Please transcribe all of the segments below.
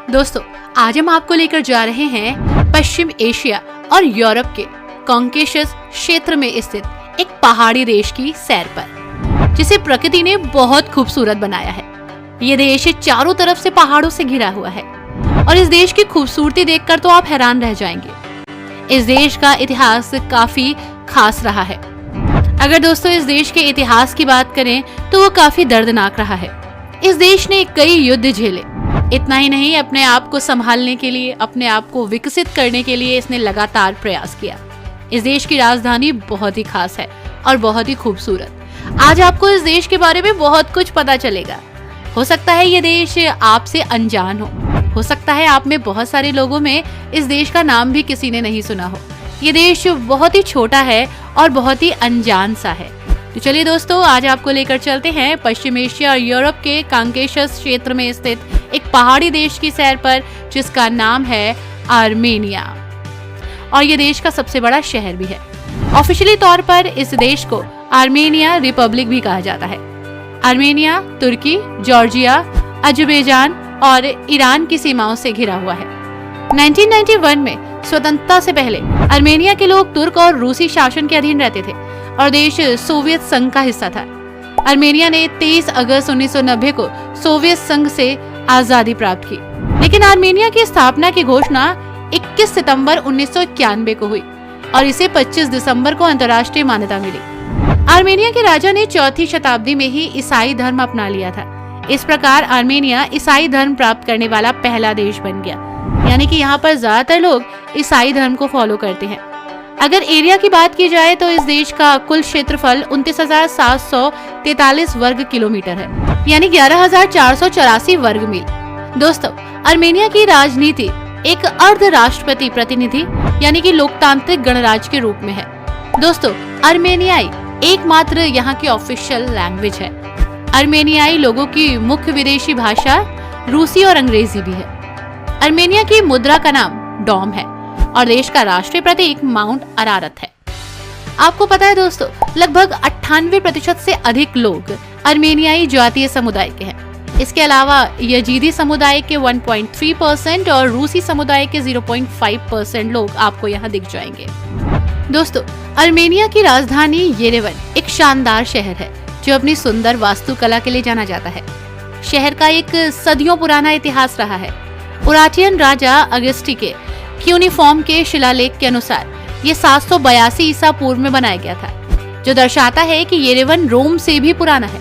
दोस्तों, आज हम आपको लेकर जा रहे हैं पश्चिम एशिया और यूरोप के कॉकेशस क्षेत्र में स्थित एक पहाड़ी देश की सैर पर, जिसे प्रकृति ने बहुत खूबसूरत बनाया है। ये देश चारों तरफ से पहाड़ों से घिरा हुआ है और इस देश की खूबसूरती देखकर तो आप हैरान रह जाएंगे। इस देश का इतिहास काफी खास रहा है। अगर दोस्तों इस देश के इतिहास की बात करें तो वो काफी दर्दनाक रहा है। इस देश ने कई युद्ध झेले। इतना ही नहीं, अपने आप को संभालने के लिए, अपने आप को विकसित करने के लिए इसने लगातार प्रयास किया। इस देश की राजधानी बहुत ही खास है और बहुत ही खूबसूरत। आज आपको इस देश के बारे में बहुत कुछ पता चलेगा। हो सकता है ये देश आपसे अनजान हो सकता है आप में बहुत सारे लोगों में इस देश का नाम भी किसी ने नहीं सुना हो। ये देश बहुत ही छोटा है और बहुत ही अनजान सा है। तो चलिए दोस्तों, आज आपको लेकर चलते हैं पश्चिम एशिया और यूरोप के कॉकेशस क्षेत्र में स्थित एक पहाड़ी देश की सैर पर, जिसका नाम है आर्मेनिया और ये देश का सबसे बड़ा शहर भी है। ऑफिशियली तौर पर इस देश को आर्मेनिया रिपब्लिक भी कहा जाता है। आर्मेनिया तुर्की, जॉर्जिया, अजरबैजान और ईरान की सीमाओं से घिरा हुआ है। 1991 में स्वतंत्रता से पहले आर्मेनिया के लोग तुर्क और रूसी शासन के अधीन रहते थे और देश सोवियत संघ का हिस्सा था। आर्मेनिया ने 23 अगस्त 1990 को सोवियत संघ से आजादी प्राप्त की, लेकिन आर्मेनिया की स्थापना की घोषणा 21 सितंबर 1991 को हुई और इसे 25 दिसंबर को अंतर्राष्ट्रीय मान्यता मिली। आर्मेनिया के राजा ने 4वीं शताब्दी में ही ईसाई धर्म अपना लिया था। इस प्रकार आर्मेनिया ईसाई धर्म प्राप्त करने वाला पहला देश बन गया, यानी कि यहाँ पर ज्यादातर लोग ईसाई धर्म को फॉलो करते हैं। अगर एरिया की बात की जाए तो इस देश का कुल क्षेत्रफल 29,743 वर्ग किलोमीटर है, यानी 11,484 वर्ग मील। दोस्तों, आर्मेनिया की राजनीति एक अर्ध राष्ट्रपति प्रतिनिधि यानी कि लोकतांत्रिक गणराज्य के रूप में है। दोस्तों, आर्मेनियाई एकमात्र यहाँ की ऑफिशियल लैंग्वेज है। आर्मेनियाई लोगों की मुख्य विदेशी भाषा रूसी और अंग्रेजी भी है। आर्मेनिया की मुद्रा का नाम डॉम है और देश का राष्ट्रीय प्रतीक माउंट अरारत है। आपको पता है दोस्तों, लगभग 98% से अधिक लोग आर्मेनियाई जातीय समुदाय के हैं। इसके अलावा यजीदी समुदाय के 1.3% और रूसी समुदाय के 0.5% लोग आपको यहाँ दिख जाएंगे। दोस्तों, आर्मेनिया की राजधानी येरेवन एक शानदार शहर है जो अपनी सुंदर वास्तुकला के लिए जाना जाता है। शहर का एक सदियों पुराना इतिहास रहा है। उराटियन राजा अगस्टी के क्यूनिफॉर्म के शिलालेख के अनुसार ये 782 ईसा पूर्व में बनाया गया था, जो दर्शाता है कि येरेवन रोम से भी पुराना है।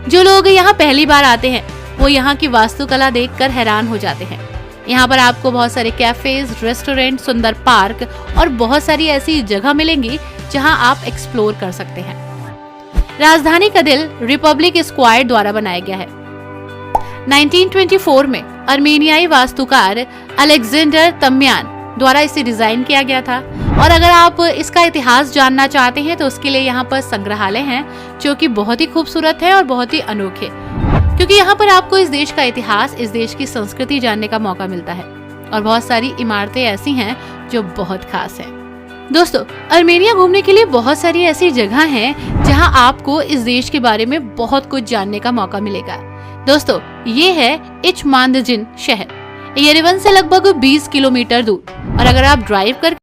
जो लोग यहाँ पहली बार आते हैं वो यहाँ की वास्तुकला देखकर हैरान हो जाते हैं। यहाँ पर आपको बहुत सारे कैफेज, रेस्टोरेंट, सुंदर पार्क और बहुत सारी ऐसी जगह मिलेंगी जहाँ आप एक्सप्लोर कर सकते हैं। राजधानी का दिल रिपब्लिक स्क्वायर द्वारा बनाया गया है। 1924 में आर्मेनियाई वास्तुकार अलेक्जेंडर तम्यान द्वारा इसे डिजाइन किया गया था और अगर आप इसका इतिहास जानना चाहते हैं तो उसके लिए यहाँ पर संग्रहालय हैं, जो कि बहुत ही खूबसूरत है और बहुत ही अनोखे, क्योंकि यहाँ पर आपको इस देश का इतिहास, इस देश की संस्कृति जानने का मौका मिलता है और बहुत सारी इमारतें ऐसी हैं जो बहुत खास हैं। दोस्तों, आर्मेनिया घूमने के लिए बहुत सारी ऐसी जगह हैं जहां आपको इस देश के बारे में बहुत कुछ जानने का मौका मिलेगा। दोस्तों, ये है इचमांदजिन शहर, येरेवन से लगभग 20 किलोमीटर दूर, और अगर आप ड्राइव कर